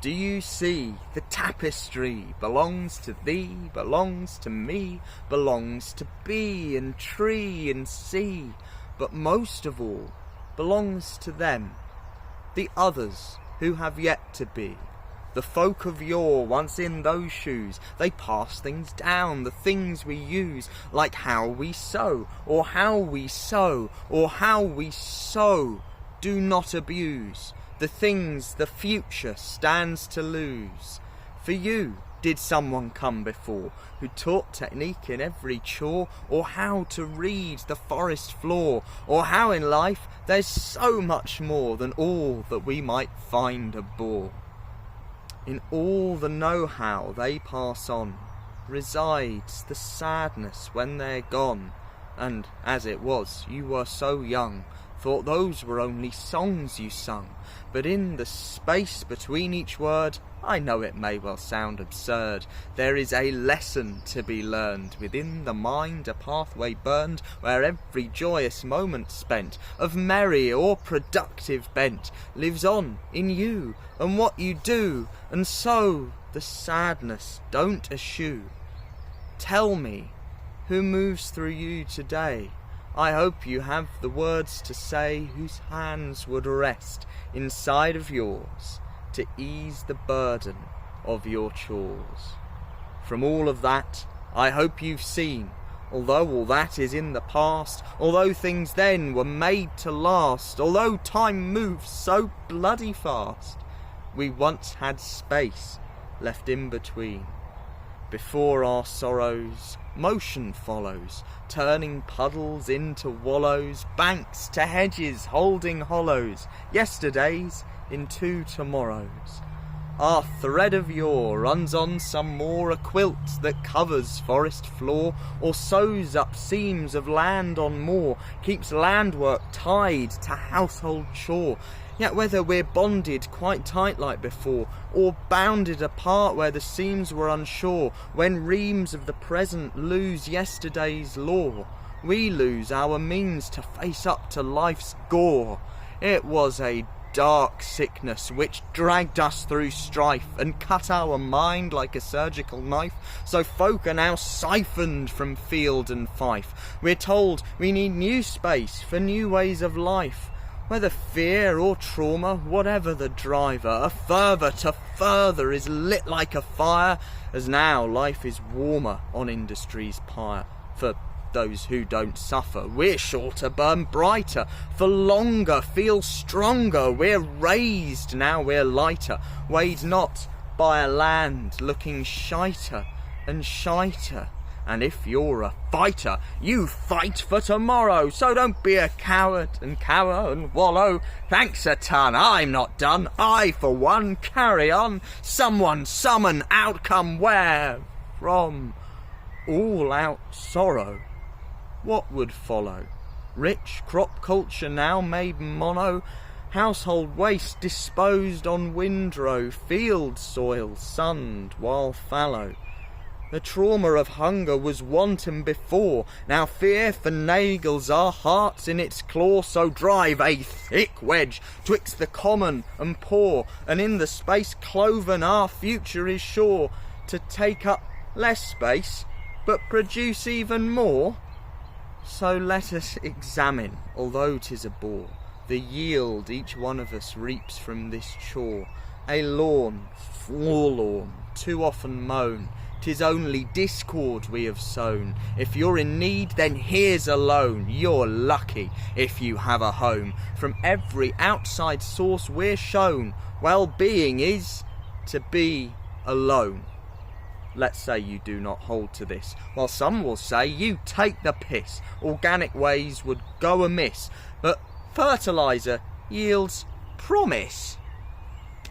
Do you see the tapestry belongs to thee, belongs to me, belongs to bee and tree and sea, but most of all belongs to them, the others who have yet to be. The folk of yore, once in those shoes, they pass things down, the things we use, like how we sew, or how we sow, or how we sow. Do not abuse the things the future stands to lose. For you, did someone come before, who taught technique in every chore, or how to read the forest floor, or how in life there's so much more than all that we might find a bore. In all the know-how they pass on resides the sadness when they're gone, and as it was, you were so young, thought those were only songs you sung, but in the space between each word, I know it may well sound absurd, there is a lesson to be learned, within the mind a pathway burned, where every joyous moment spent, of merry or productive bent, lives on in you, and what you do, and so the sadness don't eschew. Tell me, who moves through you today? I hope you have the words to say whose hands would rest inside of yours to ease the burden of your chores. From all of that, I hope you've seen, although all that is in the past, although things then were made to last, although time moves so bloody fast, we once had space left in between. Before our sorrows, motion follows, turning puddles into wallows, banks to hedges holding hollows, yesterdays into tomorrows. Our thread of yore runs on some more, a quilt that covers forest floor, or sews up seams of land on moor, keeps landwork tied to household chore. Yet whether we're bonded quite tight like before, or bounded apart where the seams were unsure, when reams of the present lose yesterday's law, we lose our means to face up to life's gore. It was a dark sickness which dragged us through strife and cut our mind like a surgical knife, so folk are now siphoned from field and fife. We're told we need new space for new ways of life. Whether fear or trauma, whatever the driver, a fervour to further is lit like a fire, as now life is warmer on industry's pyre. For those who don't suffer, we're sure to burn brighter, for longer, feel stronger, we're raised, now we're lighter, weighed not by a land looking shiter and shiter. And if you're a fighter, you fight for tomorrow, so don't be a coward and cower and wallow. Thanks a ton, I'm not done, I for one carry on. Someone summon outcome where? From all out sorrow. What would follow? Rich crop culture now made mono, household waste disposed on windrow, field soil sunned while fallow. The trauma of hunger was wanton before, now fear finagles our hearts in its claw, so drive a thick wedge twixt the common and poor, and in the space cloven our future is sure to take up less space, but produce even more. So let us examine, although 'tis a bore, the yield each one of us reaps from this chore. A lawn, forlorn, too often mown, 'tis only discord we have sown. If you're in need, then here's a loan. You're lucky if you have a home. From every outside source we're shown, well-being is to be alone. Let's say you do not hold to this, while some will say you take the piss. Organic ways would go amiss, but fertiliser yields promise.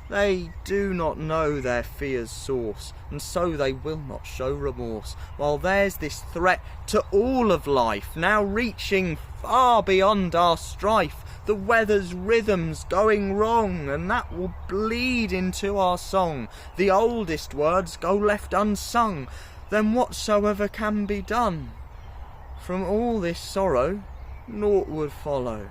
They do not know their fear's source, and so they will not show remorse, while there's this threat to all of life, now reaching far beyond our strife. The weather's rhythm's going wrong, and that will bleed into our song. The oldest words go left unsung, then whatsoever can be done? From all this sorrow, naught would follow.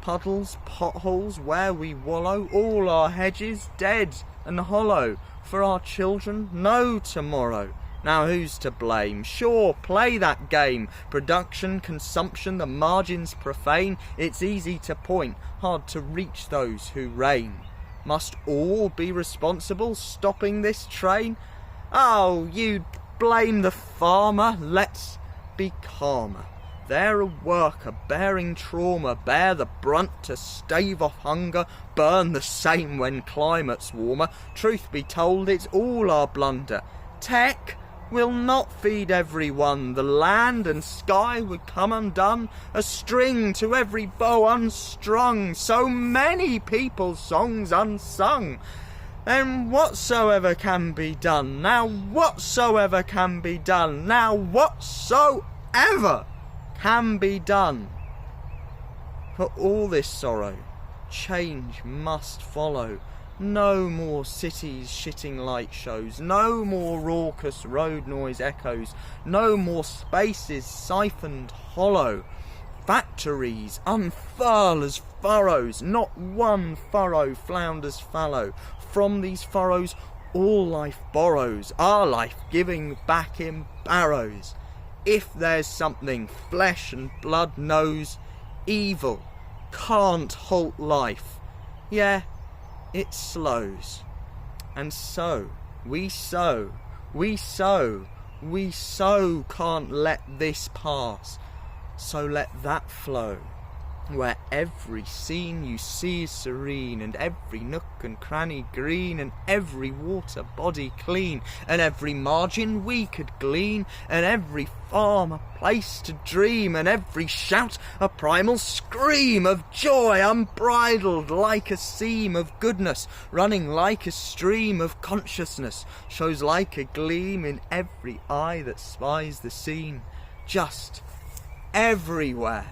Puddles, potholes where we wallow, all our hedges dead and hollow. For our children, no tomorrow. Now who's to blame? Sure, play that game. Production, consumption, the margins profane. It's easy to point, hard to reach those who reign. Must all be responsible, stopping this train? Oh, you blame the farmer. Let's be calmer. They're a worker, bearing trauma, bear the brunt to stave off hunger, burn the same when climate's warmer. Truth be told, it's all our blunder. Tech will not feed everyone. The land and sky would come undone, a string to every bow unstrung, so many people's songs unsung. Then whatsoever can be done, now whatsoever can be done, now whatsoever can be done. For all this sorrow, change must follow. No more cities shitting light shows, no more raucous road noise echoes, no more spaces siphoned hollow. Factories unfurl as furrows, not one furrow flounders fallow. From these furrows all life borrows, our life giving back in barrows. If there's something flesh and blood knows, evil can't halt life. Yeah, it slows. And so, we sow, can't let this pass. So let that flow, where every scene you see is serene, and every nook and cranny green, and every water body clean, and every margin we could glean, and every farm a place to dream, and every shout a primal scream of joy unbridled like a seam of goodness, running like a stream of consciousness, shows like a gleam in every eye that spies the scene. Just everywhere,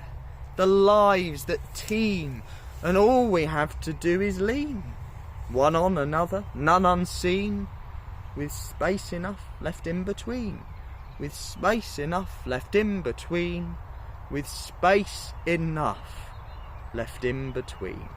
the lives that teem, and all we have to do is lean, one on another, none unseen, with space enough left in between, with space enough left in between, with space enough left in between.